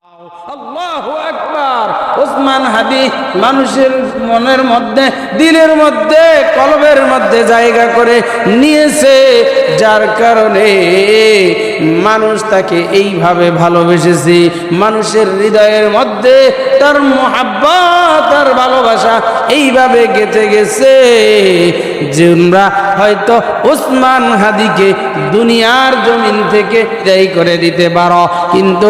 আল্লাহু আকবার। ওসমান হাদি মানুষের মনের মধ্যে, দিলের মধ্যে, কলবের মধ্যে জায়গা করে নিয়েছে, যার কারণে মানুষ তাকে এইভাবে ভালোবেসেছে। মানুষের হৃদয়ের মধ্যে তার মুহাব্বত, তার ভালোবাসা এইভাবে গেঁথে গেছে যে আমরা হয়তো ওসমান হাদিকে দুনিয়ার জমিন থেকে বিদায় করে দিতে পারো, কিন্তু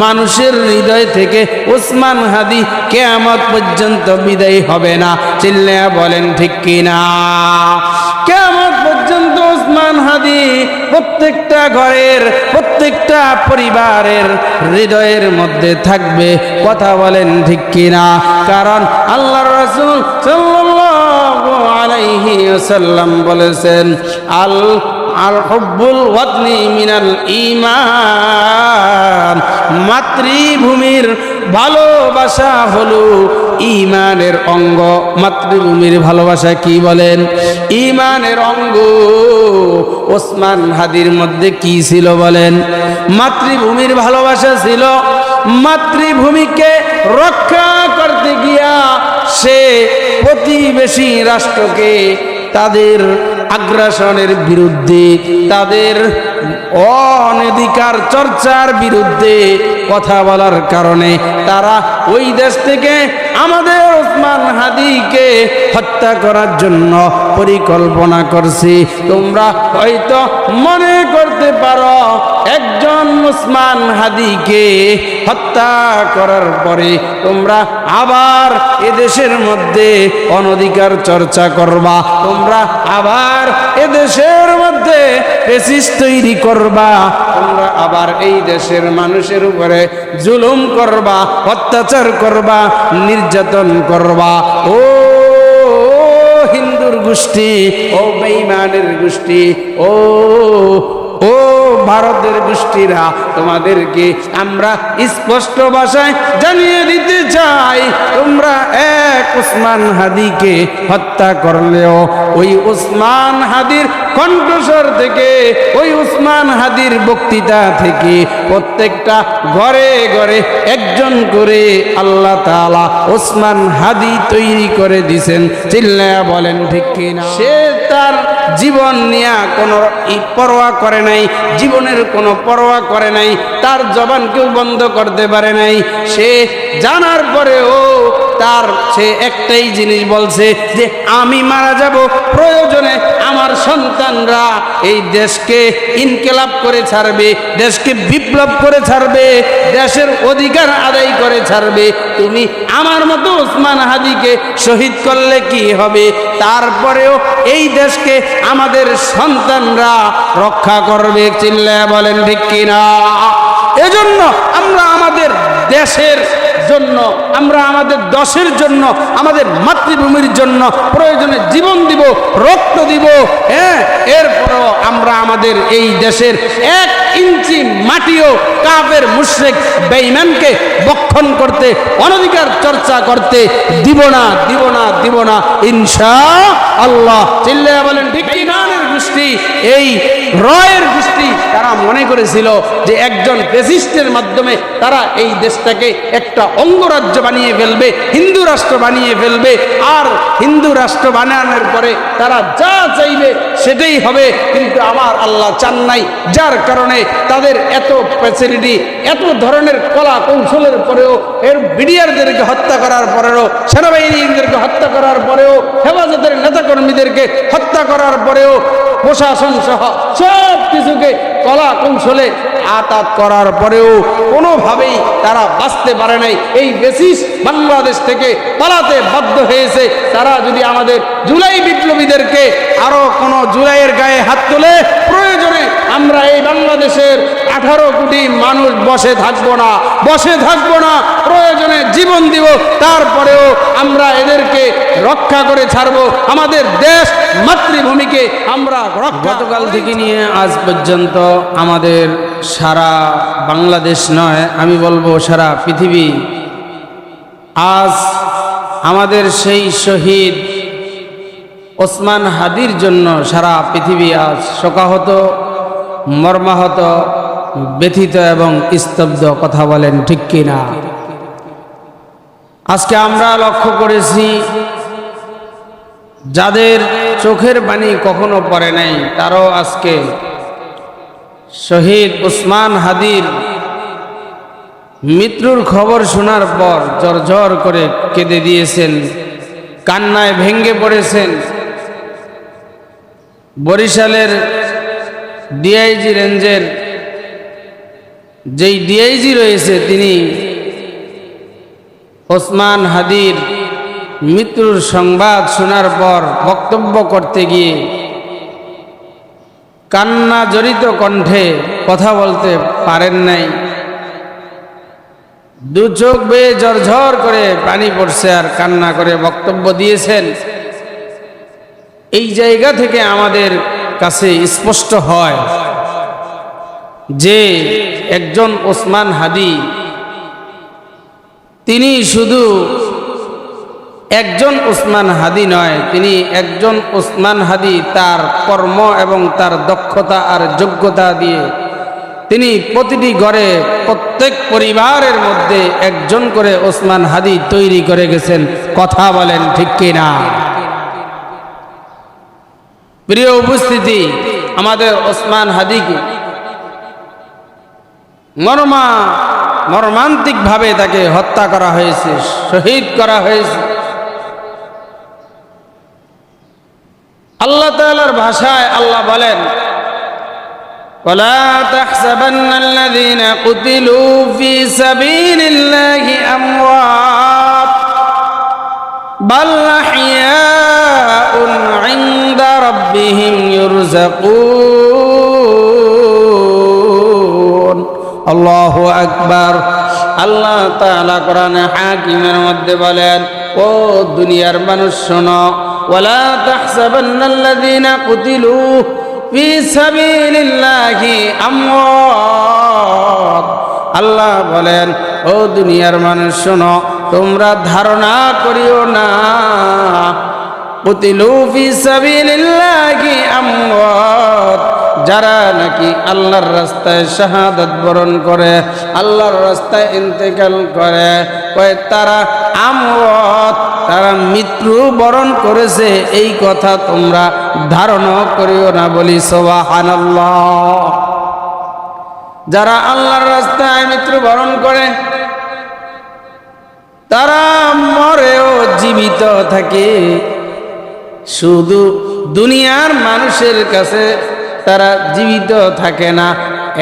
মানুষের হৃদয় থেকে ওসমান হাদি কিয়ামত পর্যন্ত বিদায় হবে না। চিল্লায়া বলেন ঠিক কিনা? কিয়ামত পর্যন্ত ওসমান হাদি প্রত্যেকটা ঘরের, প্রত্যেকটা পরিবারের হৃদয়ের মধ্যে থাকবে। কথা বলেন ঠিক কিনা? কারণ আল্লাহর রাসূল সাল্লাল্লাহু আলাইহি ওয়াসাল্লাম বলেছেন, আল হুব্বুল ওয়াতনি মিনাল ঈমান, মাতৃভূমির ভালোবাসা হলো ঈমানের অঙ্গ। মাতৃভূমির ভালোবাসা কি বলেন? ঈমানের অঙ্গ। ওসমান হাদির মধ্যে কি ছিল বলেন? মাতৃভূমির ভালোবাসা ছিল। মাতৃভূমিকে রক্ষা করতে গিয়া সে প্রতিবেশী রাষ্ট্রকে তাদের আগ্রাসনের বিরুদ্ধে, তাদের অনধিকার চর্চার বিরুদ্ধে কথা বলার কারণে তারা ওই দেশ থেকে আমাদের ওসমান হাদিকে হত্যা করার জন্য পরিকল্পনা করছে। তোমরা হয়তো মনে করতে পারো একজন ওসমান হাদিকে হত্যা করার পরে তোমরা আবার এদেশের মধ্যে অনধিকার চর্চা করবা, তোমরা আবার এদেশের মধ্যে ফ্যাসিস্ট তৈরি করবা, তোমরা আবার এই দেশের মানুষের উপরে জুলুম করবা, অত্যাচার করবা, নির্যাতন করবা। ও হিন্দুর গোষ্ঠী, ও বেঈমানের গোষ্ঠী, ও ভারতের গোষ্ঠীরা, তোমাদেরকে আমরা স্পষ্ট ভাষায় জানিয়ে দিতে চাই, তোমরা এক ওসমান হাদিকে হত্যা করলেও ওই ওসমান হাদির কণ্ঠস্বর থেকে, ওই ওসমান হাদির বক্তৃতা থেকে প্রত্যেকটা ঘরে ঘরে একজন করে আল্লাহ তাআলা ওসমান হাদি তৈরি করে দিয়েছেন। চিল্লায়া বলেন ঠিক কিনা? সে তার জীবন নিয়ে কোনো পরোয়া করে নাই, জীবনের কোনো পরোয়া করে নাই, তার জবান কেউ বন্ধ করতে পারে নাই। সে জানার পরেও সে একটাই জিনিস বলছে যে আমি মারা যাব, প্রয়োজনে আমার সন্তানরা এই দেশকে ইনকিলাব করে ছাড়বে, দেশকে বিপ্লব করে ছাড়বে, দেশের অধিকার আদায় করে ছাড়বে। তুমি আমার মতো ওসমান হাদিকে শহীদ করলে কি হবে? তারপরেও এই দেশকে আমাদের সন্তানরা রক্ষা করবে। চিল্লায়া বলেন ঠিক কিনা? এজন্য আমরা আমাদের দেশের জন্য, আমরা আমাদের দেশের জন্য, আমাদের মাতৃভূমির জন্য প্রয়োজনে জীবন দিব, রক্ত দিব। হ্যাঁ, এরপরও আমরা আমাদের এই দেশের 1 ইঞ্চি মাটিও কাফের মুশরিক বেঈমানকে বক্ষণ করতে, অনধিকার চর্চা করতে দিব না, দিব না, দিব না ইনশাআল্লাহ। চিল্লায়া বলেন ঠিক কিনা? গোষ্ঠী, এই রয়ের গোষ্ঠী, তারা মনে করেছিল যে একজন ফ্যাসিস্টের মাধ্যমে তারা এই দেশটাকে একটা অঙ্গরাজ্য বানিয়ে ফেলবে, হিন্দু রাষ্ট্র বানিয়ে ফেলবে, আর হিন্দু রাষ্ট্র বানানোর পরে তারা যা চাইবে সেটাই হবে। কিন্তু আমার আল্লাহ চান নাই, যার কারণে তাদের এত ফ্যাসিলিটি, এত ধরনের কলা কৌশলের পরেও, এর বিডিআরদেরকে হত্যা করার পরেও, সেনাবাহিনীদেরকে হত্যা করার পরেও, হেফাজতের নেতাকর্মীদেরকে হত্যা করার পরেও, প্রশাসন সহ সব কিছুকে কলা কৌশলে আঘাত করার পরেও কোনোভাবেই তারা বাঁচতে পারে নাই। এই বেসিস বাংলাদেশ থেকে পালাতে বাধ্য হয়েছে। তারা যদি আমাদের জুলাই বিপ্লবীদেরকে আরো কোনো জুলাইয়ের গায়ে হাত তোলে, প্রয়োজনে আমরা এই বাংলাদেশের 18 কোটি মানুষ বসে থাকবো না, বসে থাকবো না, প্রয়োজনে জীবন দিব, তারপরেও আমরা এদেরকে রক্ষা করে ছাড়বো। আমাদের দেশ মাতৃভূমিকে আমরা গতকাল থেকে নিয়ে আজ পর্যন্ত আমাদের সারা বাংলাদেশ নয়, আমি বলবো সারা পৃথিবী আজ আমাদের সেই শহীদ ওসমান হাদির জন্য সারা পৃথিবী আজ শোকাহত, মর্মাহত, ব্যথিত এবং স্তব্ধ। কথা বলেন ঠিক কিনা? আজকে আমরা লক্ষ্য করেছি যাদের চোখের পানি কখনো পড়ে নাই তারাও আজকে শহীদ ওসমান হাদির মৃত্যুর খবর শোনার পর ঝরঝর করে কেঁদে দিয়েছেন, কান্নায় ভেঙে পড়েছেন। বরিশালের ডিআইজি রেঞ্জের যেই ডিআইজি রয়েছে তিনি ওসমান হাদির মৃত্যুর সংবাদ শোনার পর বক্তব্য করতে গিয়ে কান্না জড়িত কণ্ঠে কথা বলতে পারেন নাই। দু চোখ বেয়ে ঝরঝর করে পানি পড়ছে আর কান্না করে বক্তব্য দিয়েছেন। এই জায়গা থেকে আমাদের কাছে স্পষ্ট হয় যে একজন ওসমান হাদি তিনি শুধু একজন ওসমান হাদি নয়, তিনি একজন ওসমান হাদি তার কর্ম এবং তার দক্ষতা আর যোগ্যতা দিয়ে তিনি প্রতিটি ঘরে প্রত্যেক পরিবারের মধ্যে একজন করে ওসমান হাদি তৈরি করে গেছেন। কথা বলেন ঠিক কিনা? প্রিয় উপস্থিতি, আমাদের ওসমান হাদিকে মর্মান্তিকভাবে তাকে হত্যা করা হয়েছে, শহীদ করা হয়েছে। আল্লাহ তাআলার ভাষায় আল্লাহ বলেন, ولا تحسبن الذين قتلوا في سبيل الله أموات بل أحياء عند ربهم يرزقون الله أكبر। আল্লাহ তাআলা কোরআনে হাকিমের মধ্যে বলেন, ও দুনিয়ার মানুষ শোনো, ওয়ালা তাহসাবান্নাল্লাযীনা কুতিলু ফি সাবিলিল্লাহি আমওয়াত। আল্লাহ বলেন, ও দুনিয়ার মানুষ শোনো, তোমরা ধারণা করিও না কুতিলু ফি সাবিলিল্লাহি আমওয়াত, যারা নাকি আল্লাহর রাস্তায় শাহাদাত বরণ করে, আল্লাহর রাস্তায় ইন্তেকাল করে, কয় তারা আমওয়াত, তারা মৃত্যু বরণ করেছে, এই কথা তোমরা ধারণা করিও না। বলি সুবহানাল্লাহ। যারা আল্লাহর রাস্তায় মৃত্যু বরণ করে তারা মরেও জীবিত থাকে, শুধু দুনিয়ার মানুষের কাছে তারা জীবিত থাকে না,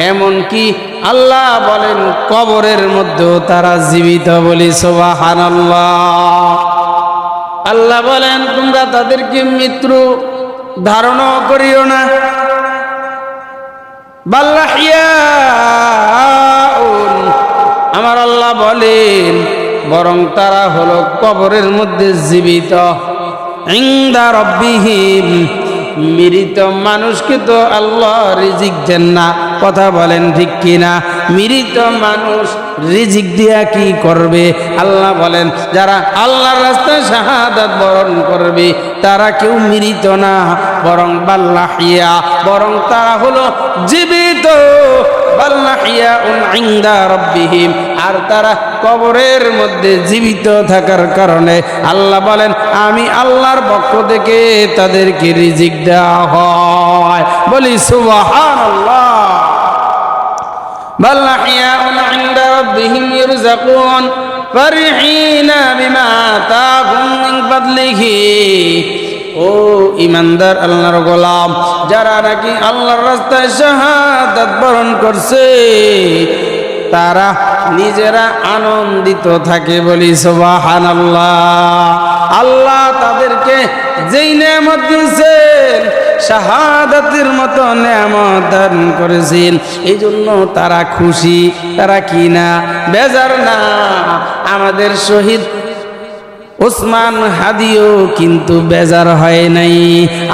এমনকি আল্লাহ বলেন কবরের মধ্যেও তারা জীবিত। বলি সুবহানাল্লাহ। আল্লাহ বলেন তোমরা তাদেরকে মৃত্যু ধারণা করিও না। আমার আল্লাহ বলেন বরং তারা হলো কবরের মধ্যে জীবিত। ইনদা রাব্বিহিম, মৃত মানুষকে তো আল্লাহ রিজিক দেন না। কথা বলেন ঠিক কিনা? মৃত মানুষ রিজিক দিয়া কি করবে? আল্লাহ বলেন যারা আল্লাহর রাস্তায় শাহাদাত বরণ করবে তারা কেউ মৃত না, বরং বাল্লাহিয়া, বরং তারা হলো জীবিত। বাল্লাহিয়াউন ইনদা রাব্বিহিম, আর তারা কবরের মধ্যে জীবিত থাকার কারণে আল্লাহ বলেন আমি আল্লাহর পক্ষ থেকে তাদেরকে রিজিক দেওয়া হয়। বলি সুবহানাল্লাহ। বাল্লাহিয়াউন ইনদা রাব্বিহিম ইরযাকুন ফারিহিনা বিমা আতাহুম মিন ফাদলিহি। ও ইমানদার আল্লাহর গোলাম, যারা নাকি আল্লাহর রাস্তায় শাহাদাত বরণ করছে তারা নিজেরা আনন্দিত থাকে। বলি সুবহানাল্লাহ। আল্লাহ তাদেরকে যেই নেয়ামত দিয়েছেন, শাহাদাতের মতো নেয়ামত দান করেছেন, এই জন্য তারা খুশি, তারা কি না বেজার না। আমাদের শহীদ ওসমান হাদিও কিন্তু বেজার হয় নাই।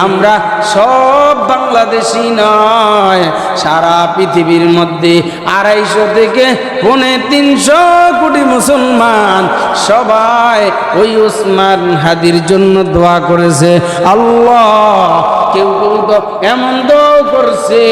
আমরা সব বাংলাদেশি নয়, সারা পৃথিবীর মধ্যে 250 থেকে 350 কোটি মুসলমান সবাই ওই ওসমান হাদির জন্য দোয়া করেছে। আল্লাহ, কেউ কেউ তো এমন দোয়া করছে,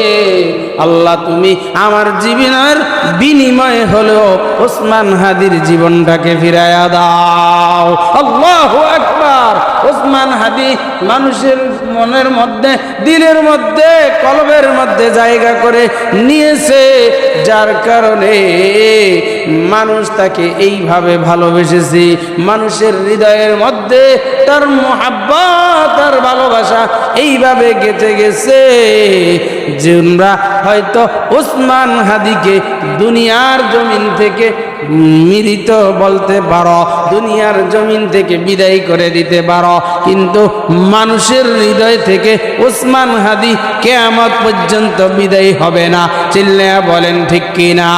আল্লাহ তুমি আমার জীবনের বিনিময়ে হলেও ওসমান হাদির জীবনটাকে ফিরাইয়া দাও। আল্লাহু আকবার। ওসমান হাদি মানুষের মনের মধ্যে, দিলের মধ্যে, কলবের মধ্যে জায়গা করে নিয়েছে, যার কারণে মানুষ তাকে এইভাবে ভালোবেসেছে। মানুষের হৃদয়ের মধ্যে তার মুহাব্বত, তার ভালোবাসা এইভাবে গেঁথে গেছে যে আমরা হয়তো ওসমান হাদিকে দুনিয়ার জমিন থেকে মৃত বলতে পারো, দুনিয়ার জমিন থেকে বিদায় করে দিতে পারো, কিন্তু মানুষের হৃদয় থেকে ওসমান হাদি কিয়ামত পর্যন্ত বিদায় হবে না। চিল্লায়া বলেন ঠিক কিনা?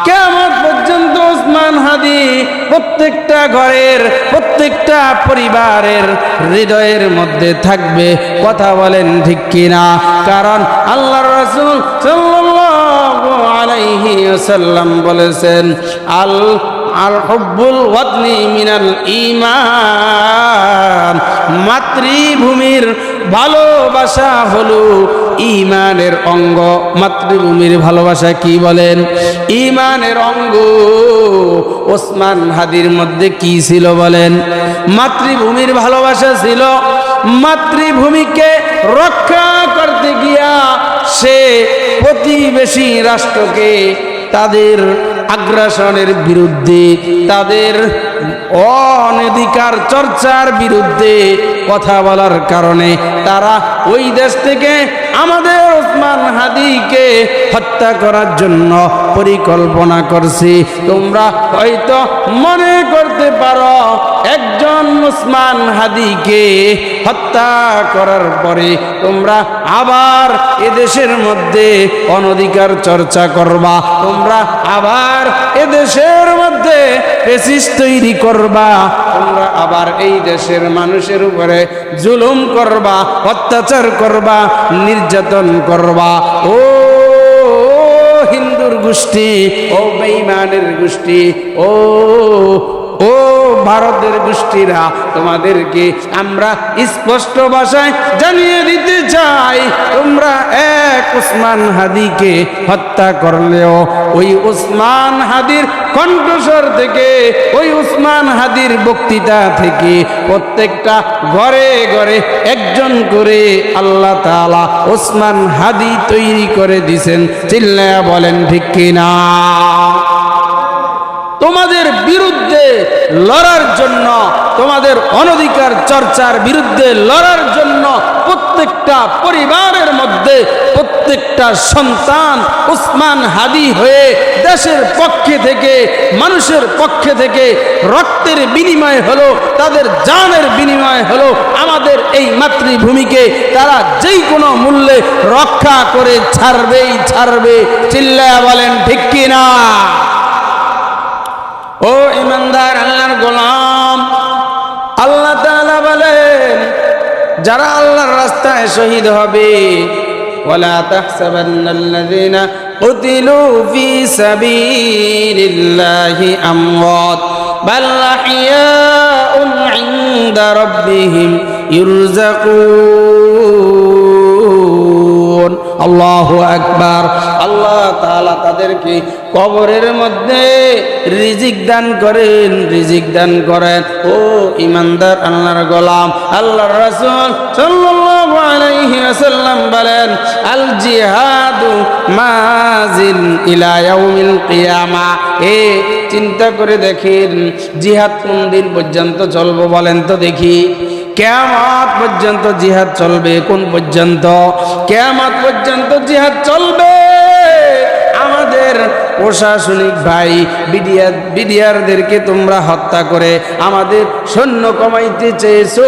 কিয়ামত পর্যন্ত ওসমান হাদি প্রত্যেকটা ঘরের, প্রত্যেকটা পরিবারের হৃদয়ের মধ্যে থাকবে। কথা বলেন ঠিক কিনা? কারণ আল্লাহর রাসূল সাল্লাল্লাহু আলাইহি ওয়াসাল্লাম বলেছেন, আল হুব্বুল ওয়াতনি মিনাল ঈমান, মাতৃভূমির ভালোবাসা হলো ঈমানের অঙ্গ। মাতৃভূমির ভালোবাসা কি বলেন? ঈমানের অঙ্গ। ওসমান হাদির মধ্যে কি ছিল বলেন? মাতৃভূমির ভালোবাসা ছিল। মাতৃভূমিকে রক্ষা করতে গিয়া সে প্রতিবেশী রাষ্ট্রকে তাদের আগ্রাসনের বিরুদ্ধে, তাদের অনধিকার চর্চার বিরুদ্ধে কথা বলার কারণে তারা ওই দেশ থেকে আমাদের ওসমান হাদিকে হত্যা করার জন্য পরিকল্পনা করছে। তোমরা হয়তো মনে করতে পারো, একজন ওসমান হাদিকে হত্যা করার পরে তোমরা আবার এদেশের মধ্যে অনধিকার চর্চা করবা, তোমরা আবার এদেশের মধ্যে পেশিস তৈরি করবা, তোমরা আবার এই দেশের মানুষের উপরে জুলুম করবা, অত্যাচার করবা, নির্যাতন করবা। ও হিন্দুর গোষ্ঠী, ও বেঈমানের গোষ্ঠী, ও ভারতের গোষ্ঠীরা, তোমাদেরকে আমরা স্পষ্ট ভাষায় জানিয়ে দিতে চাই, তোমরা এক ওসমান হাদিকে হত্যা করলেও ওই ওসমান হাদির কণ্ঠস্বর থেকে, ওই ওসমান হাদির বক্তৃতা থেকে প্রত্যেকটা ঘরে ঘরে একজন করে আল্লাহ তাআলা ওসমান হাদি তৈরি করে দিয়েছেন। চিল্লায়া বলেন ঠিক কিনা? তোমাদের বিরুদ্ধে লড়ার জন্য, তোমাদের অনধিকার চর্চার বিরুদ্ধে লড়ার জন্য প্রত্যেকটা পরিবারের মধ্যে প্রত্যেকটা সন্তান ওসমান হাদি হয়ে দেশের পক্ষে থেকে, মানুষের পক্ষে থেকে রক্তের বিনিময় হলো, তাদের জানের বিনিময় হলো আমাদের এই মাতৃভূমিকে তারা যেই কোনো মূল্যে রক্ষা করে ছাড়বেই ছাড়বে। চিল্লায়া বলেন ঠিক কিনা? ও ইমানদার আল্লাহর গোলাম, আল্লাহ তাআলা বলেন, যারা আল্লাহর রাস্তায় শহীদ হবে, ওয়ালা তাহসাবান্নাল্লাযীনা কুতিলু ফী সাবিলিল্লাহি আমওয়াত বাল আহইয়াউন ইনদা রাব্বিহিম ইরযাকুন। আল্লাহু আকবার। আল্লাহ তাআলা তাদেরকে কবরের মধ্যে রিজিক দান করেন, রিজিক দান করেন। ও ইমানদার আল্লাহর গোলাম, আল্লাহর রাসূল সাল্লাল্লাহু আলাইহি ওয়াসাল্লাম বলেন, আল জিহাদু মাজিল ইলা ইয়াউমিল কিয়ামা। চিন্তা করে দেখেন, জিহাদ কোন দিন পর্যন্ত চলবে বলেন তো দেখি? কিয়ামত পর্যন্ত জিহাদ চলবে। কোন পর্যন্ত? কিয়ামত পর্যন্ত জিহাদ চলবে। আমাদের প্রশাসনিক ভাই বিডিআরদেরকে তোমরা হত্যা করে আমাদের সৈন্য কমাইতে চেয়েছো,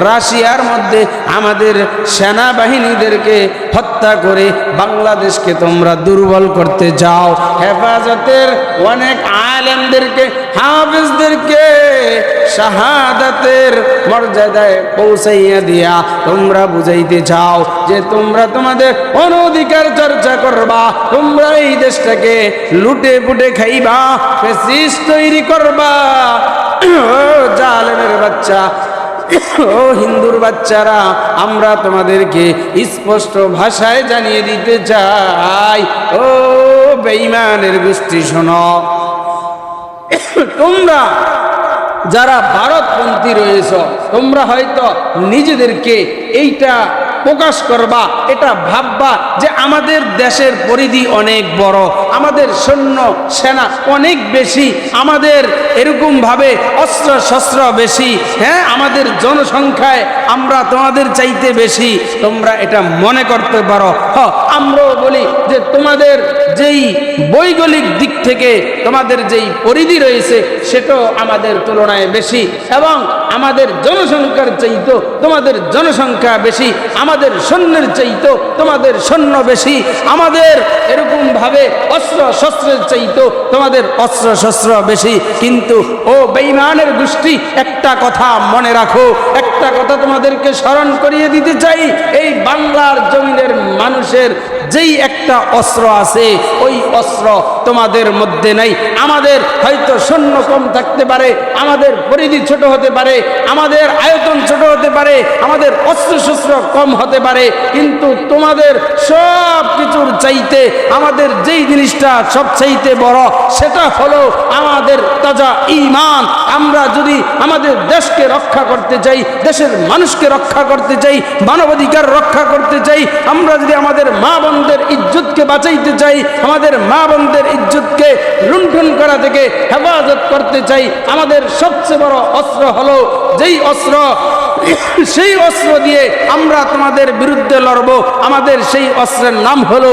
রাশিয়ার মধ্যে আমাদের সেনাবাহিনীদেরকে হত্যা করে বাংলাদেশকে তোমরা দুর্বল করতে চাও, হেফাজতের অনেক আলেমদেরকে হাফেজদেরকে শাহাদাতের মর্যাদায় পৌঁছাইয়া দিয়া তোমরা বুঝাইতে চাও যে তোমরা তোমাদের অনধিকার চর্চা করবা, তোমরা এই দেশটাকে লুটে পুটে খাইবা, ফ্যাসিস্ট তৈরি করবা। ও জালেমের বাচ্চা, ও হিন্দুর বাচ্চারা, আমরা তোমাদেরকে স্পষ্ট ভাষায় জানিয়ে দিতে চাই, ও বেঈমানের গোষ্ঠী শোনো, তোমরা যারা ভারতপন্থী রয়েছ, তোমরা হয়তো নিজেদেরকে এইটা প্রকাশ করবা, এটা ভাববা যে আমাদের দেশের পরিধি অনেক বড়, আমাদের সৈন্য সেনা অনেক বেশি, আমাদের এরকম ভাবে অস্ত্র শস্ত্র বেশি, হ্যাঁ আমাদের জনসংখ্যায় আমরা তোমাদের চাইতে বেশি, তোমরা এটা মনে করতে পারো। আমরাও বলি যে তোমাদের যেই ভৌগোলিক দিক থেকে তোমাদের যেই পরিধি রয়েছে সেটাও আমাদের তুলনায় বেশি, এবং আমাদের জনসংখ্যার চাইতো তোমাদের জনসংখ্যা বেশি, আমাদের সৈন্যের চাইতো তোমাদের সৈন্য বেশি, আমাদের এরকম ভাবে অস্ত্র শস্ত্রের চাইতো তোমাদের অস্ত্র শস্ত্র বেশি। কিন্তু ও বেঈমানের গোষ্ঠী, একটা কথা মনে রাখো, একটা কথা তোমাদেরকে স্মরণ করিয়ে দিতে চাই, এই বাংলার জমিনের মানুষের যেই একটা অস্ত্র আছে ওই অস্ত্র তোমাদের মধ্যে নাই। আমাদের হয়তো সৈন্য কম থাকতে পারে, আমাদের পরিধি ছোট হতে পারে, আমাদের আয়তন ছোট হতে পারে, আমাদের অস্ত্র শস্ত্র কম হতে পারে, কিন্তু তোমাদের সব কিছুর চাইতে আমাদের যেই জিনিসটা সব চাইতে বড় সেটা হলো আমাদের তাজা ঈমান। আমরা যদি আমাদের দেশকে রক্ষা করতে চাই, দেশের মানুষকে রক্ষা করতে চাই, মানবাধিকার রক্ষা করতে চাই, আমরা যদি আমাদের মা বোনদের ইজ্জতকে বাঁচাইতে চাই, আমাদের মা বোনদের ইজ্জতকে লুণ্ঠন করা থেকে হেফাজত করতে চাই, আমাদের সবচেয়ে বড় অস্ত্র হলো যেই অস্ত্র, সেই অস্ত্র দিয়ে আমরা তোমাদের বিরুদ্ধে লড়বো, আমাদের সেই অস্ত্রের নাম হলো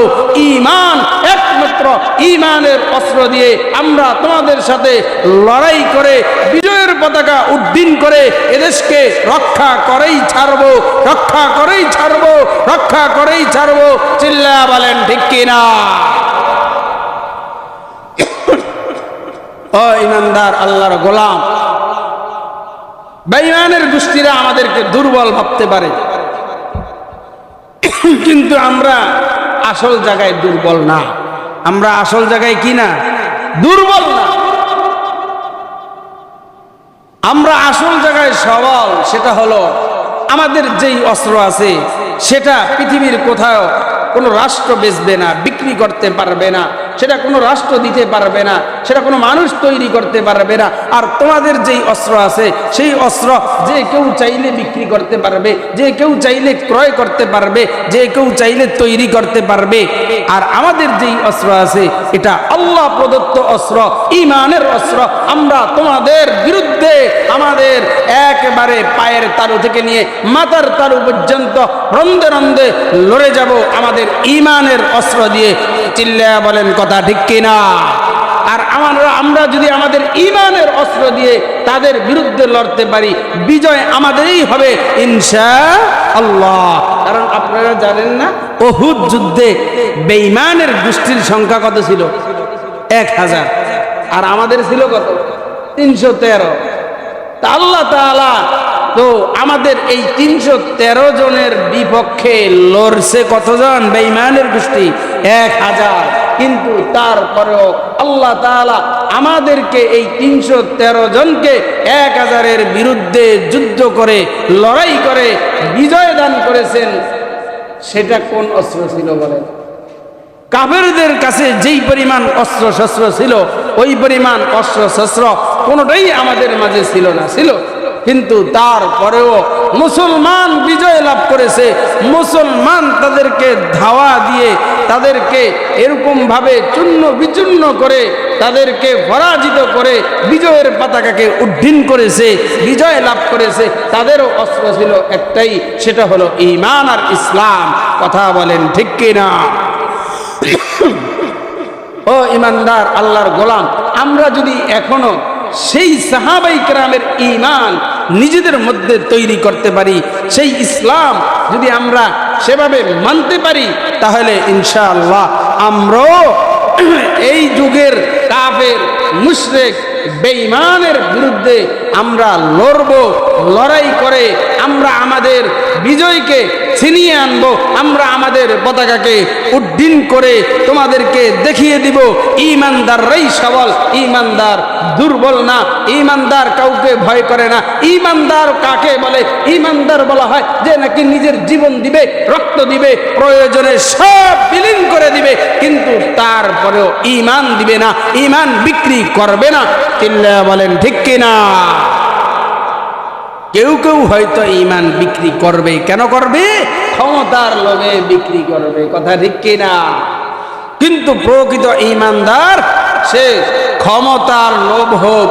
ঈমান। একমাত্র ঈমানের অস্ত্র দিয়ে আমরা তোমাদের সাথে লড়াই করে বিজয়ের পতাকা উড্ডীন করে এদেশকে রক্ষা করেই ছাড়বো, রক্ষা করেই ছাড়বো, রক্ষা করেই ছাড়বো। চিল্লা বলেন ঠিক কিনা? ও ঈমানদার আল্লাহর গোলাম, বেঈমানের গোষ্ঠীরা আমাদেরকে দুর্বল ভাবতে পারে, কিন্তু আমরা আসল জায়গায় দুর্বল না, আমরা আসল জায়গায় কি না, দুর্বল না, আমরা আসল জায়গায় সবল। সেটা হলো আমাদের যেই অস্ত্র আছে সেটা পৃথিবীর কোথাও কোনো রাষ্ট্র বেচবে না, বিক্রি করতে পারবে না, সেটা কোনো রাষ্ট্র দিতে পারবে না, সেটা কোনো মানুষ তৈরি করতে পারবে না। আর তোমাদের যেই অস্ত্র আছে সেই অস্ত্র যে কেউ চাইলে বিক্রি করতে পারবে, যে কেউ চাইলে ক্রয় করতে পারবে, যে কেউ চাইলে তৈরি করতে পারবে। আর আমাদের যেই অস্ত্র আছে এটা আল্লাহ প্রদত্ত অস্ত্র, ঈমানের অস্ত্র। আমরা তোমাদের বিরুদ্ধে আমাদের একেবারে পায়ের তালু থেকে নিয়ে মাথার তালু পর্যন্ত রন্দে রন্দে লড়ে যাব আমাদের ঈমানের অস্ত্র দিয়ে। চিল্লায়া বলেন কথা ঠিক কিনা? আর আমরা যদি আমাদের ঈমানের অস্ত্র দিয়ে তাদের বিরুদ্ধে লড়তে পারি, বিজয় আমাদেরই হবে ইনশাআল্লাহ। কারণ আপনারা জানেন না উহুদ যুদ্ধে বেঈমানের গোষ্ঠীর সংখ্যা কত ছিল? 1000, আর আমাদের ছিল কত? 313। তা আল্লাহ তাআলা তো আমাদের এই 313 জনের বিপক্ষে লড়ছে কতজন? বেঈমানের গোষ্ঠী 1000। কিন্তু তারপরেও আল্লাহ তাআলা আমাদেরকে এই 313 জনকে 1000-এর বিরুদ্ধে যুদ্ধ করে লড়াই করে বিজয় দান করেছেন। সেটা কোন অস্ত্র ছিল বলেন? কাফেরদের কাছে যেই পরিমাণ অস্ত্র শস্ত্র ছিল ওই পরিমাণ অস্ত্র শস্ত্র কোনোটাই আমাদের মাঝে ছিল না, ছিল। কিন্তু তারপরেও মুসলমান বিজয় লাভ করেছে, মুসলমান তাদেরকে ধাওয়া দিয়ে তাদেরকে এরকম ভাবে চূর্ণ বিচূর্ণ করে তাদেরকে পরাজিত করে বিজয়ের পতাকাকে উড্ডীন করেছে, বিজয় লাভ করেছে। তাদেরও অস্ত্র ছিল একটাই, সেটা হলো ঈমান আর ইসলাম। কথা বলেন ঠিক কিনা? ও ঈমানদার আল্লাহর গোলাম, আমরা যদি এখনো সেই সাহাবায়ে কেরামের ঈমান নিজেদের মধ্যে তৈরি করতে পারি, সেই ইসলাম যদি আমরা সেভাবে মানতে পারি, তাহলে ইনশাআল্লাহ আমরাও এই যুগের কাফের মুশরিক বেঈমানের বিরুদ্ধে আমরা লড়ব, লড়াই করে আমরা আমাদের বিজয়কে ছিনিয়ে আনবো, আমরা আমাদের পতাকাকে উড্ডীন করে তোমাদেরকে দেখিয়ে দিব ঈমানদাররাই সবল, ঈমানদার দুর্বল না, ঈমানদার কাউকে ভয় করে না। ঈমানদার কাকে বলে? ঈমানদার বলা হয় যে নাকি নিজের জীবন দিবে, রক্ত দিবে, প্রয়োজনে সব বিলীন করে দিবে, কিন্তু তারপরেও ঈমান দিবে না, ঈমান বিক্রি করবে না। চিল্লায়া বলেন ঠিক কিনা? কেউ কেউ হয়তো ঈমান বিক্রি করবে। কেন করবে? ক্ষমতার লোভে বিক্রি করবে। কথা ঠিক কিনা? কিন্তু প্রকৃত ঈমানদার সে ক্ষমতার লোভ হোক,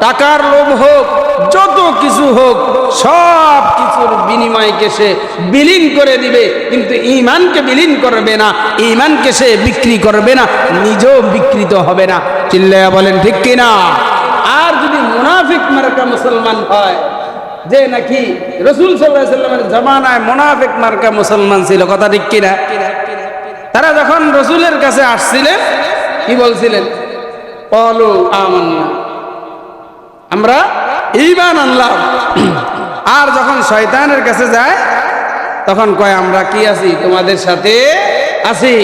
টাকার লোভ হোক, যত কিছু হোক, সব কিছুর বিনিময়কে সে বিলীন করে দিবে, কিন্তু ঈমানকে বিলীন করবে না, ঈমানকে সে বিক্রি করবে না, নিজেও বিকৃত হবে না। চিল্লায়া বলেন ঠিক কিনা? আর যদি মুনাফিক মার্কা মুসলমান হয়, যে নাকি রাসূল সাল্লাল্লাহু আলাইহি সাল্লামের জামানায় মুনাফিক মার্কা মুসলমান ছিল, কথা ঠিক কিনা? তারা যখন রাসূলের কাছে আসছিলেন কি বলছিলেন? ক্বালু আমান্না, আমরা ঈমান আনলাম। আর যখন শয়তানের কাছে যায় তখন কয় আমরা কি আছি? তোমাদের সাথে আছি।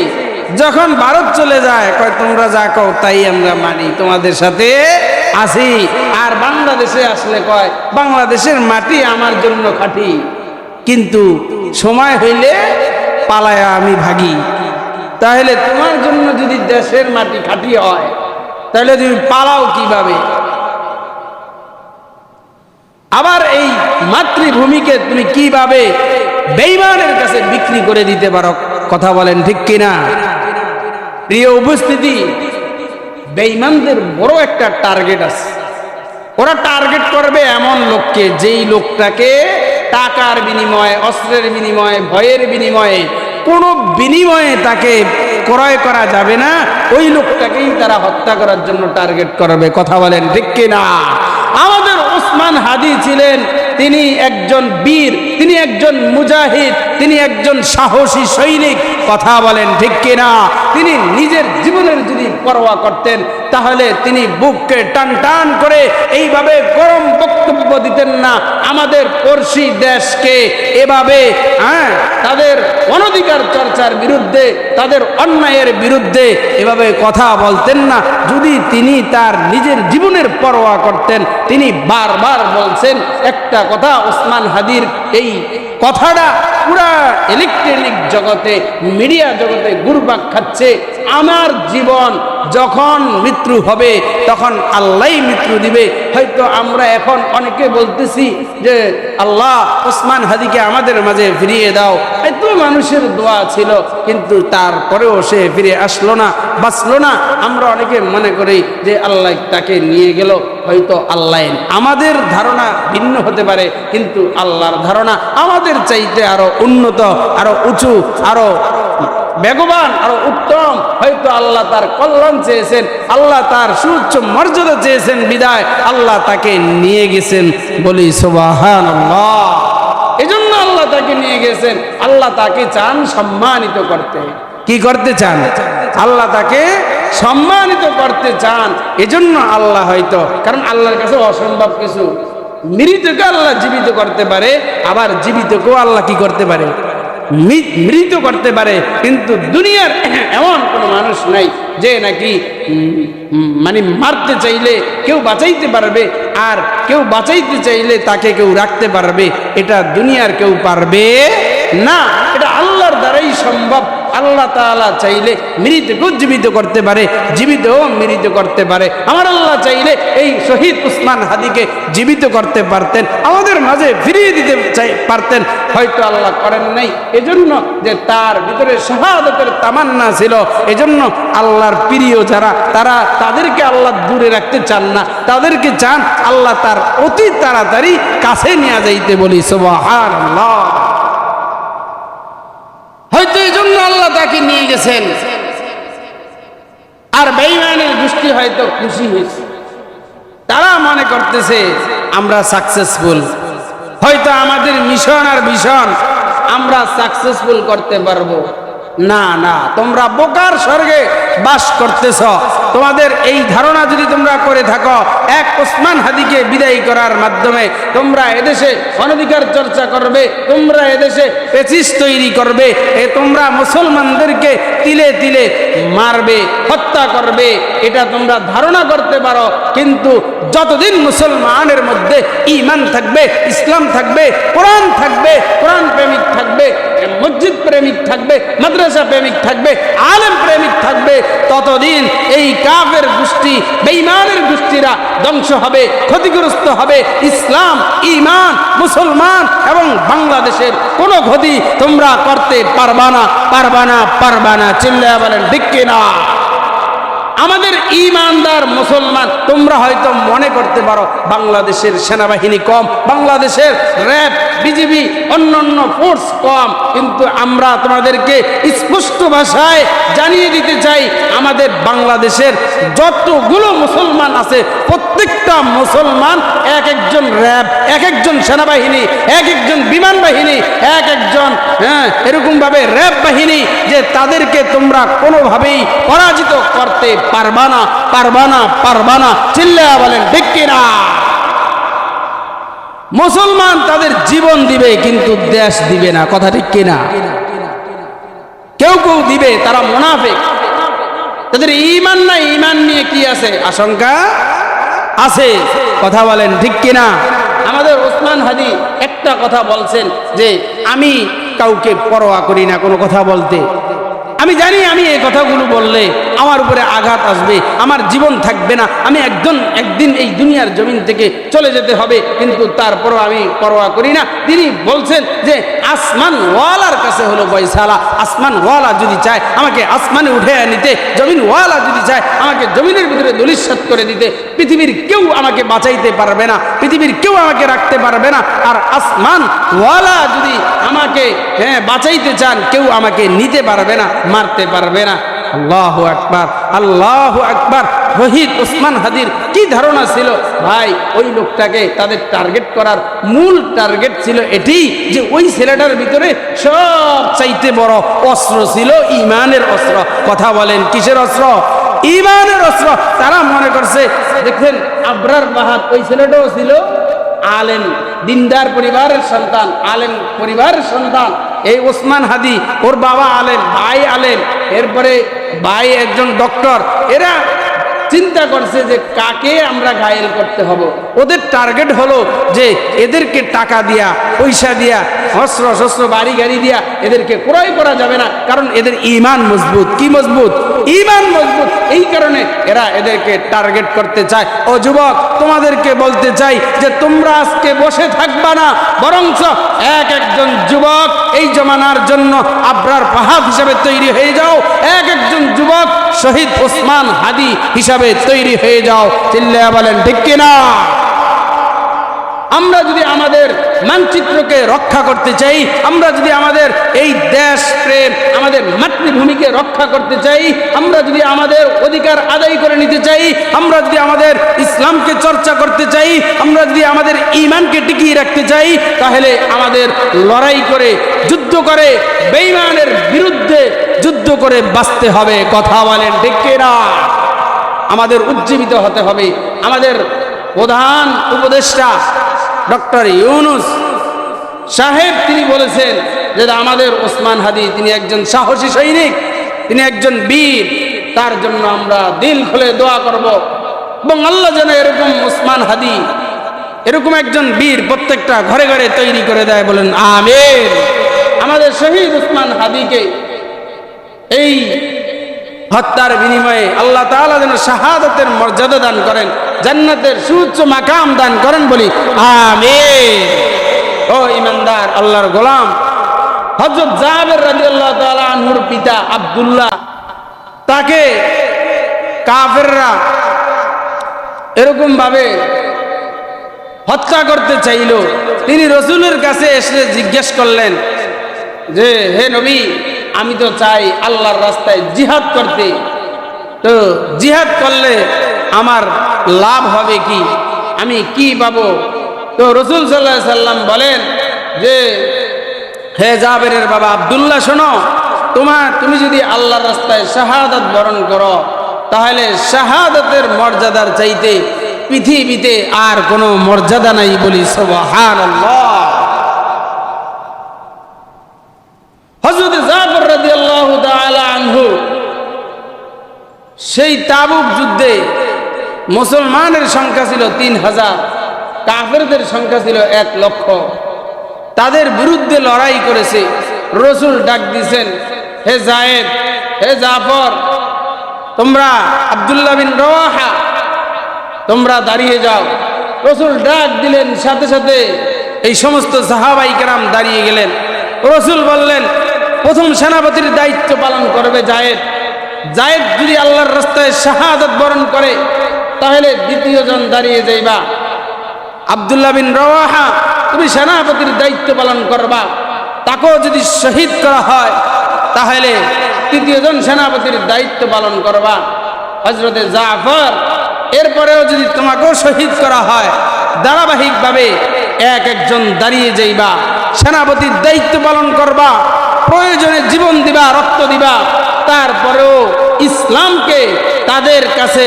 যখন ভারত চলে যায় কয় তোমরা যা কও তাই আমরা মানি, তোমাদের সাথে আছি। আর বাংলাদেশে আসলে কয় বাংলাদেশের মাটি আমার জন্য খাঁটি, কিন্তু সময় হইলে পালায়া আমি ভাগি। তাহলে তোমার জন্য যদি দেশের মাটি খাঁটি হয়, তাহলে তুমি পালাও কিভাবে? আবার এই মাতৃভূমিকে তুমি কিভাবে বেঈমানের কাছে বিক্রি করে দিতে পারো? কথা বলেন ঠিক কিনা? প্রিয় উপস্থিতি, বেঈমানদের বড় একটা টার্গেট আছে। ওরা টার্গেট করবে এমন লোককে, যেই লোকটাকে টাকার বিনিময়ে, অস্ত্রের বিনিময়ে, ভয়ের বিনিময়ে, কোনো বিনিময়ে তাকে ক্রয় করা যাবে না, ওই লোকটাকেই তারা হত্যা করার জন্য টার্গেট করবে। কথা বলেন ঠিক কিনা? আমাদের ওসমান হাদি ছিলেন, তিনি একজন বীর, তিনি একজন মুজাহিদ, তিনি একজন সাহসী সৈনিক। কথা বলেন ঠিক কিনা? তিনি নিজের জীবনের যদি পরোয়া করতেন তাহলে তিনি বুককে টান টান করে এইভাবে গরম বক্তব্য দিতেন না। আমাদের পড়শি দেশকে এভাবে তাদের অনধিকার চর্চার বিরুদ্ধে, তাদের অন্যায়ের বিরুদ্ধে এভাবে কথা বলতেন না যদি তিনি তার নিজের জীবনের পরোয়া করতেন। তিনি বারবার বলছেন একটা কথা, ওসমান হাদির এই কথাটা পুরা ইলেকট্রনিক জগতে, মিডিয়া জগতে ঘুরপাক খাচ্ছে। আমার জীবন যখন মৃত্যু হবে তখন আল্লাহই মৃত্যু দিবে। হয়তো আমরা এখন অনেকে বলতেছি যে আল্লাহ ওসমান হাদিকে আমাদের মাঝে ফিরিয়ে দাও, এত মানুষের দোয়া ছিল, কিন্তু তারপরেও সে ফিরে আসলো না, বাঁচলো না। আমরা অনেকে মনে করি যে আল্লাহ তাকে নিয়ে গেল। হয়তো আল্লাহ, আমাদের ধারণা ভিন্ন হতে পারে, কিন্তু আল্লাহর ধারণা আমাদের চাইতে আরো উন্নত, আরো উঁচু, আরো বেগবান, আরো উত্তম। হয়তো আল্লাহ তার কল্যাণ চেয়েছেন, আল্লাহ তার সুউচ্চ মর্যাদা চেয়েছেন, বিদায় আল্লাহ তাকে নিয়ে গেছেন। বলি সুবহানাল্লাহ। এজন্য আল্লাহ তাকে নিয়ে গেছেন। আল্লাহ তাকে চান সম্মানিত করতে। কি করতে চান? আল্লাহ তাকে সম্মানিত করতে চান। এজন্য আল্লাহ হয়তো, কারণ আল্লাহর কাছে অসম্ভব কিছু। মৃতকে আল্লাহ জীবিত করতে পারে, আবার জীবিতকেও আল্লাহ কি করতে পারে? মৃত করতে পারে। কিন্তু দুনিয়ার এমন কোনো মানুষ নাই যে নাকি মানে মারতে চাইলে কেউ বাঁচাইতে পারবে, আর কেউ বাঁচাইতে চাইলে তাকে কেউ রাখতে পারবে। এটা দুনিয়ার কেউ পারবে না, এটা আল্লাহর দ্বারাই সম্ভব। আল্লাহ তাআলা চাইলে মৃতকেও জীবিত করতে পারে, জীবিতও মৃত করতে পারে। আমার আল্লাহ চাইলে এই শহীদ ওসমান হাদিকে জীবিত করতে পারতেন, আমাদের মাঝে ফিরিয়ে দিতে পারতেন। হয়তো আল্লাহ করেন নাই, এজন্য যে তার ভিতরে শাহাদাতের তামান্না ছিল। এজন্য আল্লাহর প্রিয় যারা, তাদেরকে আল্লাহ দূরে রাখতে চান না, তাদেরকে চান আল্লাহ তার অতি তাড়াতাড়ি কাছে নিয়ে যাইতে। বলি সুবহানাল্লাহ। হয়তো এই জন্য আল্লাহ তাকে নিয়ে গেছেন। আর বেঈমানের গোষ্ঠী হয়তো খুশি হয়েছে, তারা মনে করতেছে আমরা সাকসেসফুল, হয়তো আমাদের মিশন আর ভিশন আমরা সাকসেসফুল করতে পারবো। না না, তোমরা বোকার স্বর্গে বাস করতেছ। তোমাদের এই ধারণা যদি তোমরা করে থাকো এক ওসমান হাদিকে বিদায়ী করার মাধ্যমে তোমরা এদেশে অনধিকার চর্চা করবে, তোমরা এদেশে পেচিস তৈরি করবে, তোমরা মুসলমানদেরকে তিলে তিলে মারবে, হত্যা করবে, এটা তোমরা ধারণা করতে পারো। কিন্তু যতদিন মুসলমানের মধ্যে ঈমান থাকবে, ইসলাম থাকবে, কোরআন থাকবে, কোরআন প্রেমিক থাকবে, মসজিদ প্রেমিক থাকবে, মাদ্রাসা প্রেমিক থাকবে, আলেম প্রেমিক থাকবে, ততদিন এই কাফের গোষ্ঠী, বেঈমানের গোষ্ঠীরা ধ্বংস হবে, ক্ষতিগ্রস্ত হবে। ইসলাম, ঈমান, মুসলমান এবং বাংলাদেশের কোনো ক্ষতি তোমরা করতে পারবা না, পারবা না, পারবা না। চিল্লায়া বলেন ঠিক কিনা? আমাদের ঈমানদার মুসলমান, তোমরা হয়তো মনে করতে পারো বাংলাদেশের সেনাবাহিনী কম, বাংলাদেশের র্যাব, বিজিবি, অন্যান্য ফোর্স কম, কিন্তু আমরা তোমাদেরকে স্পষ্ট ভাষায় জানিয়ে দিতে চাই, আমাদের বাংলাদেশের যতগুলো মুসলমান আছে প্রত্যেকটা মুসলমান এক একজন র্যাব, এক একজন সেনাবাহিনী, এক একজন বিমান বাহিনী, এক একজন এরকমভাবে র্যাব বাহিনী, যে তাদেরকে তোমরা কোনোভাবেই পরাজিত করতে পারবা না, পারবা না, পারবা না। চিল্লায়া বলেন ঠিক কিনা? মুসলমান তাদের জীবন দিবে কিন্তু দেশ দিবে না, কথা ঠিক কিনা? কেউ কেউ দিবে, তারা মুনাফিক, তাদের ঈমান নাই। ঈমান নিয়ে কি আছে? আশঙ্কা আছে, কথা বলেন ঠিক কিনা? আমাদের ওসমান হাদি একটা কথা বলছেন যে আমি কাউকে পরোয়া করি না কোনো কথা বলতে। আমি জানি আমি এই কথাগুলো বললে আমার উপরে আঘাত আসবে, আমার জীবন থাকবে না, আমি একদিন এই দুনিয়ার জমিন থেকে চলে যেতে হবে, কিন্তু তারপরও আমি পরোয়া করি না। তিনি বলছেন যে আসমান ওয়ালার কাছে হলো ফয়সালা, আসমান ওয়ালা যদি চায় আমাকে আসমানে উঠে নিতে, জমিন ওয়ালা যদি চায় আমাকে জমিনের ভিতরে দলিশাত করে দিতে, পৃথিবীর কেউ আমাকে বাঁচাইতে পারবে না, পৃথিবীর কেউ আমাকে রাখতে পারবে না। আর আসমান ওয়ালা যদি আমাকে বাঁচাইতে চান, কেউ আমাকে নিতে পারবে না, মারতে পারবে না। আল্লাহু আকবার, আল্লাহু আকবার। শহীদ ওসমান হাদির কি ধারণা ছিল ভাই? ওই লোকটাকে তাদের টার্গেট করার মূল টার্গেট ছিল এটি যে ওই ছেলেটার ভিতরে সব চাইতে বড় অস্ত্র ছিল ঈমানের অস্ত্র। কথা বলেন কিসের অস্ত্র? ঈমানের অস্ত্র। তারা মনে করছে, দেখেন আবরার বাহাদ ওই ছেলেটাও ছিল আলেম, দিনদার পরিবারের সন্তান, আলেম পরিবারের সন্তান। এই ওসমান হাদি, ওর বাবা আলেম, ভাই আলেম, এরপরে ভাই একজন ডক্টর। এরা চিন্তা করছে যে কাকে আমরা ঘায়েল করতে হব। ওদের টার্গেট হলো যে এদেরকে টাকা দিয়া, পয়সা দিয়া, অস্ত্র শস্ত্র, বাড়ি গাড়ি দিয়া এদেরকে ক্রয় করা যাবে না, কারণ এদের ঈমান মজবুত। কি মজবুত? ঈমান মজবুত। এই কারণে এরা এদেরকে টার্গেট করতে চায়। ও যুবক, তোমাদেরকে বলতে চাই যে তোমরা আজকে বসে থাকবা না, বরঞ্চ এক একজন যুবক এই জমানার জন্য আবরার পাহাড় হিসাবে তৈরি হয়ে যাও, এক একজন যুবক শহীদ ওসমান হাদি হিসাবে তৈরি হয়ে যাও। চিল্লায়া বলেন ঠিক কিনা? আমরা যদি আমাদের মানচিত্রকে রক্ষা করতে চাই, আমরা যদি আমাদের এই দেশ প্রেম, আমাদের মাতৃভূমিকে রক্ষা করতে চাই, আমরা যদি আমাদের অধিকার আদায় করে নিতে চাই, আমরা যদি আমাদের ইসলামকে চর্চা করতে চাই, আমরা যদি আমাদের ঈমানকে টিকিয়ে রাখতে চাই, তাহলে আমাদের লড়াই করে, যুদ্ধ করে, বেঈমানের বিরুদ্ধে যুদ্ধ করে বাঁচতে হবে। কথা বলেন ঠিক কিনা? আমাদের উজ্জীবিত হতে হবে। আমাদের প্রধান উপদেষ্টা ডক্টর ইউনুস সাহেব তিনি বলেছেন যে আমাদের ওসমান হাদি তিনি একজন সাহসী সৈনিক, তিনি একজন বীর, তার জন্য আমরা দিল খুলে দোয়া করব এবং আল্লাহ যেন এরকম ওসমান হাদি, এরকম একজন বীর প্রত্যেকটা ঘরে ঘরে তৈরি করে দেয়। বলেন আমিন। আমাদের শহীদ ওসমান হাদিকে এই হত্যার বিনিময়ে আল্লাহ তাআলা যেন শাহাদাতের মর্যাদা দান করেন, জান্নাতের সুউচ্চ মাকাম দান করেন, বলি আমিন। ও ইমানদার আল্লাহর গোলাম, হযরত জাবের রাদিয়াল্লাহু তাআলা আনহুর পিতা আব্দুল্লাহ, তাকে কাফেররা এরকম ভাবে হত্যা করতে চাইল। তিনি রাসূলের কাছে এসে জিজ্ঞেস করলেন যে হে নবী, আমি তো চাই আল্লাহর রাস্তায় জিহাদ করতে, তো জিহাদ করলে আমার লাভ হবে কি, আমি কি পাবো? তো রাসূল সাল্লাল্লাহু আলাইহি সাল্লাম বলেন যে হে জাবেরের বাবা আব্দুল্লাহ, শোনো, তুমি যদি আল্লাহর রাস্তায় শাহাদাত বরণ করো, তাহলে শাহাদাতের মর্যাদার চাইতে পৃথিবীতে আর কোনো মর্যাদা নাই। বলি সুবহানাল্লাহ। হযরত জাফর রাদিয়াল্লাহু তাআলা আনহু সেই তাবুক যুদ্ধে মুসলমানের সংখ্যা ছিল 3000, কাফেরদের সংখ্যা ছিল 1 লক্ষ। তাদের বিরুদ্ধে লড়াই করেছে। রাসূল ডাক দিয়েছেন, হে যায়েদ, হে জাফর, তোমরা আব্দুল্লাহ বিন রওয়াহা, তোমরা দাঁড়িয়ে যাও। রাসূল ডাক দিলেন, সাথে সাথে এই সমস্ত সাহাবায়ে কেরাম দাঁড়িয়ে গেলেন। রাসূল বললেন, প্রথম সেনাপতির দায়িত্ব পালন করবে যায়েদ। যায়েদ যদি আল্লাহর রাস্তায় শাহাদাত বরণ করে, তাহলে দ্বিতীয় জন দাঁড়িয়ে যাইবা। আব্দুল্লাহ বিন রওয়াহা, তুমি সেনাপতির দায়িত্ব পালন করবা। তাকেও যদি শহীদ করা হয়, তাহলে তৃতীয় জন সেনাপতির দায়িত্ব পালন করবা। হযরতে জাফর, এরপরেও যদি তোমাকেও শহীদ করা হয়, ধারাবাহিকভাবে এক একজন দাঁড়িয়ে যাইবা, সেনাপতির দায়িত্ব পালন করবা, প্রয়োজনে জীবন দিবা, রক্ত দিবা। তারপরেও ইসলামকে তাদের কাছে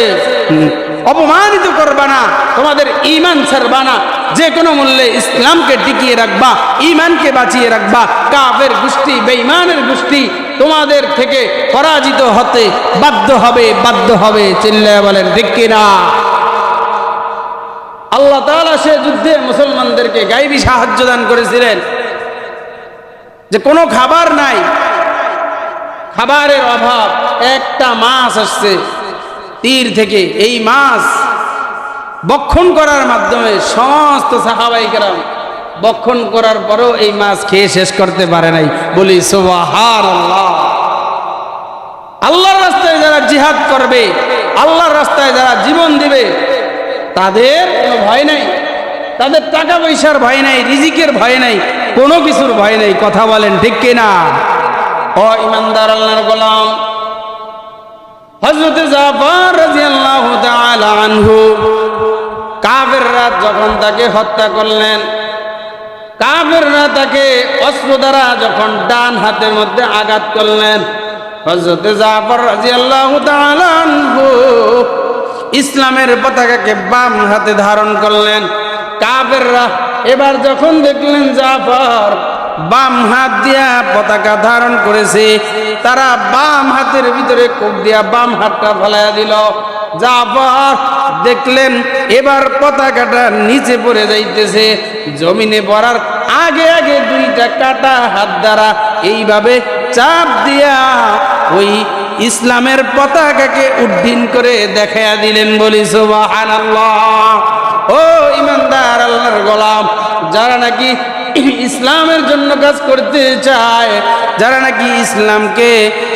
অপমানিত করবা না, তোমাদের ঈমান ছাড়বা না, যে কোনো মূল্যে ইসলামকে টিকিয়ে রাখবা, ঈমানকে বাঁচিয়ে রাখবা। কাফের গোষ্ঠী, বেঈমানের গোষ্ঠী তোমাদের থেকে পরাজিত হতে বাধ্য হবে। চিল্লায়া বলেন ঠিক কিনা? আল্লাহ তাআলা সে যুদ্ধে মুসলমানদেরকে গায়বী সাহায্য দান করেছিলেন। যে কোনো খাবার নাই, খাবারের অভাব, একটা মাছ আসছে তীর থেকে। এই মাছ বক্ষণ করার মাধ্যমে সমস্ত সাহাবায়ে কেরাম বক্ষণ করার পরেও এই মাছ খেয়ে শেষ করতে পারে নাই। বলি সুবহানাল্লাহ। আল্লাহর রাস্তায় যারা জিহাদ করবে, আল্লাহর রাস্তায় যারা জীবন দিবে, তাদের কোনো ভয় নাই, তাদের টাকা পয়সার ভয় নাই, রিজিকের ভয় নাই, কোনো কিছুর ভয় নাই। কথা বলেন ঠিক কিনা? ও ইমানদার আল্লাহর গোলাম, হযরত জাফর রাদিয়াল্লাহু তাআলা আনহু কাফেররা যখন তাকে হত্যা করলেন, কাফেররা তাকে অস্ত্র দ্বারা যখন ডান হাতের মধ্যে আঘাত করলেন, হযরত জাফর রাদিয়াল্লাহু তাআলা আনহু ইসলামের পতাকাকে বাম হাতে ধারণ করলেন। কাফেররা এবার যখন দেখলেন জাফর বাম হাত দিয়া পতাকা ধারণ করেছে, তারা বাম হাতের ভিতরে কোপ দিয়া বাম হাতটা ফেলাইয়া দিল। জাফর দেখলেন এবার পতাকাটা নিচে পড়ে যাইতেছে। জমিনে পড়ার আগে আগে দুইটা কাটা হাত দ্বারা এইভাবে চাপ দিয়া ওই ইসলামের পতাকাকে উড্ডীন করে দেখাইয়া দিলেন। বলি সুবহানাল্লাহ। ও ইমানদার আল্লাহর গোলাম, যারা নাকি ইসলামের জন্য কাজ করতে চায়, যারা নাকি ইসলামকে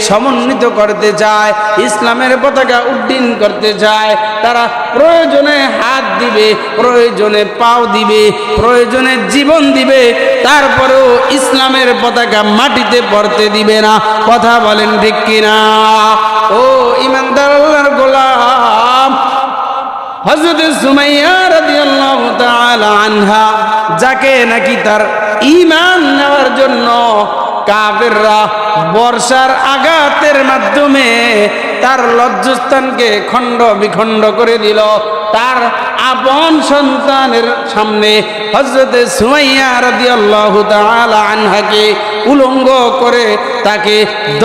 সমন্বিত করতে চায়, ইসলামের পতাকা উড্ডীন করতে চায়, তারা প্রয়োজনে হাত দিবে, প্রয়োজনে পাও দিবে, প্রয়োজনে জীবন দিবে, তারপরেও ইসলামের পতাকা মাটিতে পড়তে দিবে না। কথা বলেন ঠিক কিনা? ও ইমানদার আল্লাহর গোলাম, হযরত সুমাইয়া রাদিয়াল্লাহু তাআলা আনহা, যাকে নাকি তার ঈমান নেওয়ার জন্য কাফেররা বর্ষার আঘাতের মাধ্যমে তার লজ্জাস্থানকে খণ্ড বিখণ্ড করে দিল, তার আপন সন্তানের সামনে হযরত সুমাইয়া রাদিয়াল্লাহু তাআলা আনহাকে উলঙ্গ করে তাকে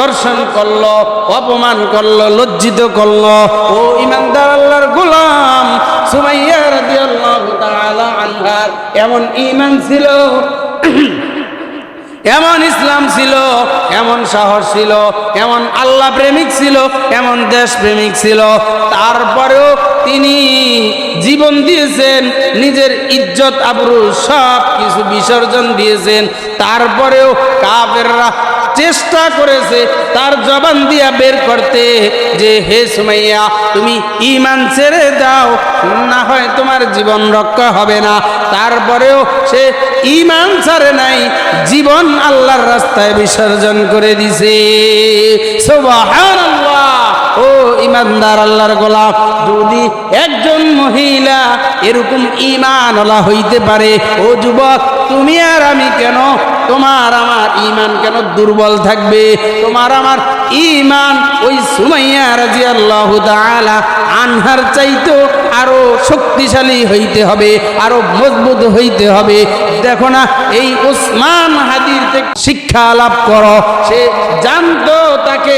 দর্শন করলো, অপমান করলো, লজ্জিত করলো। ও ইমানদার আল্লাহর গোলাম, সুমাইয়া রাদিয়াল্লাহু তাআলা আনহার এমন ঈমান ছিল, এমন ইসলাম ছিল, এমন সাহস ছিল, এমন আল্লাহ প্রেমিক ছিল, এমন দেশ প্রেমিক ছিল। তারপরেও তিনি জীবন দিয়েছেন, নিজের ইজ্জত আবরু সব কিছু বিসর্জন দিয়েছেন। তারপরেও কাফেররা চেষ্টা করেছে তার জবান দিয়া বের করতে, যে হে সুমাইয়া, তুমি ঈমান ছেড়ে দাও, না হয় তোমার জীবন রক্ষা হবে না। তারপরেও সে ঈমান ছাড়ে নাই, জীবন আল্লাহর রাস্তায় বিসর্জন করে দিছে। সুবহানাল্লাহ। ও ইমানদার আল্লাহর গোলাম, যদি একজন মহিলা এরকম ঈমানওয়ালা হইতে পারে, ও যুবক তুমি আর আমি কেন, তোমার আমার ঈমান কেন দুর্বল থাকবে? তোমার আমার ঈমান ওই সুমাইয়া রাদিয়াল্লাহু তাআলা আনহার চাইতো আরো শক্তিশালী হইতে হবে, আরো মজবুত হইতে হবে। দেখো না, এই ওসমান হাদির থেকে শিক্ষা লাভ করো। সে জানতো তাকে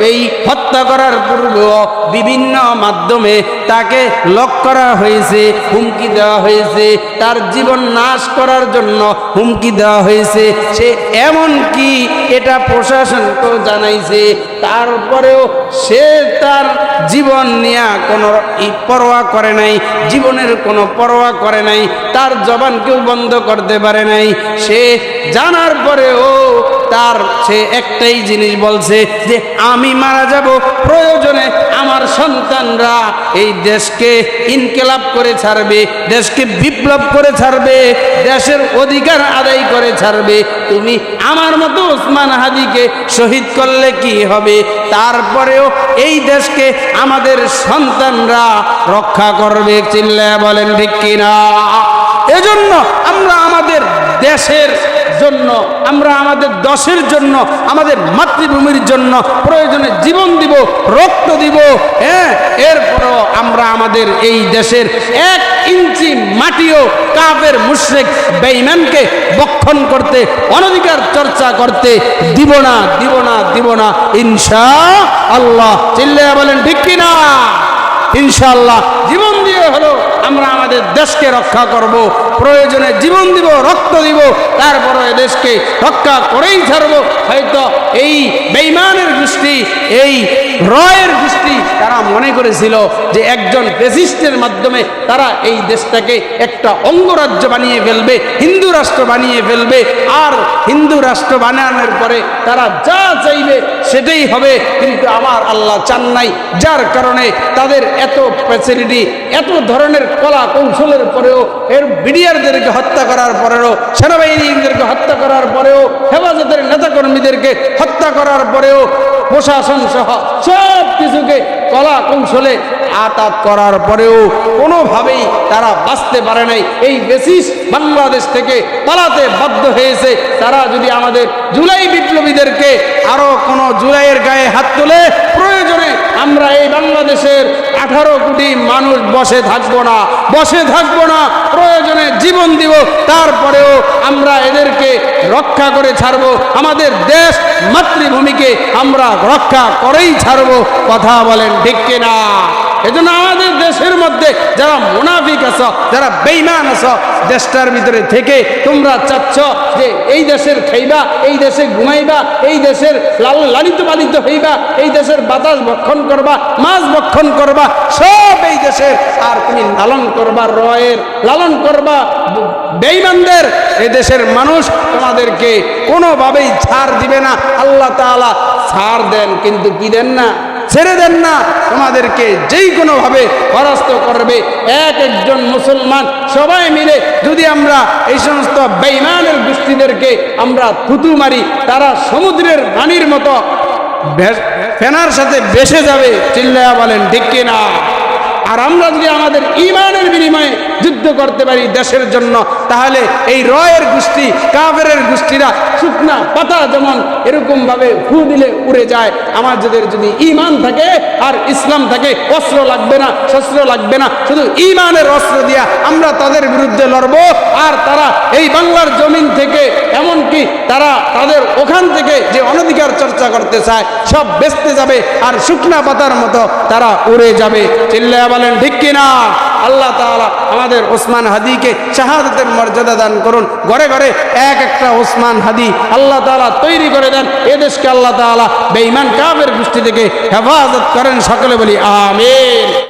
এই হত্যা করার পূর্বেও বিভিন্ন মাধ্যমে তাকে লক করা হয়েছে, হুমকি দেওয়া হয়েছে, তার জীবন নাশ করার জন্য হুমকি দেওয়া হয়েছে। সে এমন কি এটা প্রশাসনকেও জানাইছে, তারপরেও সে তার জীবন নিয়ে কোনো পরোয়া করে নাই, জীবনের কোনো পরোয়া করে নাই, তার জবানকেও বন্ধ করতে পারে নাই। সে জানার পরেও সে একটাই জিনিস বলছে যে আমি মারা যাব, প্রয়োজনে আমার সন্তানরা এই দেশকে ইনকিলাব করে ছাড়বে, দেশকে বিপ্লব করে ছাড়বে, দেশের অধিকার আদায় করে ছাড়বে। তুমি আমার মতো ওসমান হাদিকে শহীদ করলে কি হবে? তারপরেও এই দেশকে আমাদের সন্তানরা রক্ষা করবে। চিল্লায়া বলেন ঠিক কিনা? এজন্য আমরা আমাদের দেশের জন্য, আমরা আমাদের দেশের জন্য, আমাদের মাতৃভূমির জন্য প্রয়োজনে জীবন দিব, রক্ত দিব। হ্যাঁ, এরপরও আমরা আমাদের এই দেশের 1 ইঞ্চি মাটিও কাফের মুশরিক বেঈমানকে বক্ষণ করতে, অনধিকার চর্চা করতে দিব না, দিব না, দিব না ইনশাআল্লাহ। চিল্লায়া বলেন ঠিক কিনা? ইনশাআল্লাহ জীবন দিয়ে হলো আমরা আমাদের দেশকে রক্ষা করব, প্রয়োজনে জীবন দিব, রক্ত দিব, তারপরে দেশকে রক্ষা করেই ছাড়ব। হয়তো এই বেঈমানের গোষ্ঠী, এই রয়ের গোষ্ঠী, তারা মনে করেছিল যে একজন ফ্যাসিস্টের মাধ্যমে তারা এই দেশটাকে একটা অঙ্গরাজ্য বানিয়ে ফেলবে, হিন্দু রাষ্ট্র বানিয়ে ফেলবে, আর হিন্দু রাষ্ট্র বানানোর পরে তারা যা চাইবে সেটাই হবে। কিন্তু আমার আল্লাহ চান নাই, যার কারণে তাদের এত ফ্যাসিলিটি, এত ধরনের কলা কৌশলের পরেও, এর বিডিআরদেরকে হত্যা করার পরেও, সেনাবাহিনীদেরকে হত্যা করার পরেও, হেফাজতের নেতাকর্মীদেরকে হত্যা করার পরেও, প্রশাসন সহ সব কিছুকে কলা কৌশলে আঘাত করার পরেও কোনোভাবেই তারা বাঁচতে পারে নাই। এই বেসিস বাংলাদেশ থেকে পালাতে বাধ্য হয়েছে। তারা যদি আমাদের জুলাই বিপ্লবীদেরকে আরো কোনো জুলাইয়ের গায়ে হাত তোলে, প্রয়োজনে আমরা এই বাংলাদেশের 18 কোটি মানুষ বসে থাকবো না, বসে থাকবো না, প্রয়োজনে জীবন দিব, তারপরেও আমরা এদেরকে রক্ষা করে ছাড়বো। আমাদের দেশ মাতৃভূমিকে আমরা রক্ষা করেই ছাড়বো। কথা বলেন ঠিক কিনা? এজন্য আমাদের দেশের মধ্যে যারা মুনাফিক আছো, যারা বেঈমান আছো, দেশটার ভিতরে থেকে তোমরা চাচ্ছ যে এই দেশের খাইবা, এই দেশে ঘুমাইবা, এই দেশের লালিত পালিত হইবা, এই দেশের বাতাস ভক্ষণ করবা, মাছ ভক্ষণ করবা, সব এই দেশের, আর তুমি লালন করবা, রয়ের লালন করবা বেঈমানদের। এই দেশের মানুষ তোমাদেরকে কোনোভাবেই ছাড় দিবে না। আল্লাহ তাআলা ছাড় দেন, কিন্তু কি দেন না, ছেড়ে দেন না। তোমাদেরকে যেই কোনোভাবে পরাস্ত করবে। একজন মুসলমান সবাই মিলে যদি আমরা এই সমস্ত বেঈমানের গোষ্ঠীদেরকে আমরা থুতু মারি, তারা সমুদ্রের পানির মতো ফেনার সাথে ভেসে যাবে। চিল্লায়া বলেন ঠিক কিনা? আর আমরা যদি আমাদের ঈমানের বিনিময়ে যুদ্ধ করতে পারি দেশের জন্য, তাহলে এই রয়ের গোষ্ঠী, কাফেরের গোষ্ঠীরা শুকনা পাতা যেমন এরকম ভাবে ফু দিলে উড়ে যায়, আমাদের যদি ঈমান থাকে আর ইসলাম থাকে, অস্ত্র লাগবে না, শস্ত্র লাগবে না, শুধু ঈমানের অস্ত্র দিয়া আমরা তাদের বিরুদ্ধে লড়বো। আর তারা এই বাংলার জমিন থেকে, এমনকি তারা তাদের ওখান থেকে যে অনধিকার চর্চা করতে চায়, সব বেচতে যাবে, আর শুকনা পাতার মতো তারা উড়ে যাবে। চিল্লায়া বলেন ঠিক কিনা? আল্লাহ তাআলা আমাদের ওসমান হাদিকে শাহাদাতের মর্যাদা দান করুন। ঘরে ঘরে এক একটা ওসমান হাদি আল্লাহ তাআলা তৈরি করে দেন। এদেশকে আল্লাহ তাআলা বেঈমান কাফের গোষ্ঠী থেকে হেফাজত করেন। সকলে বলি আমিন।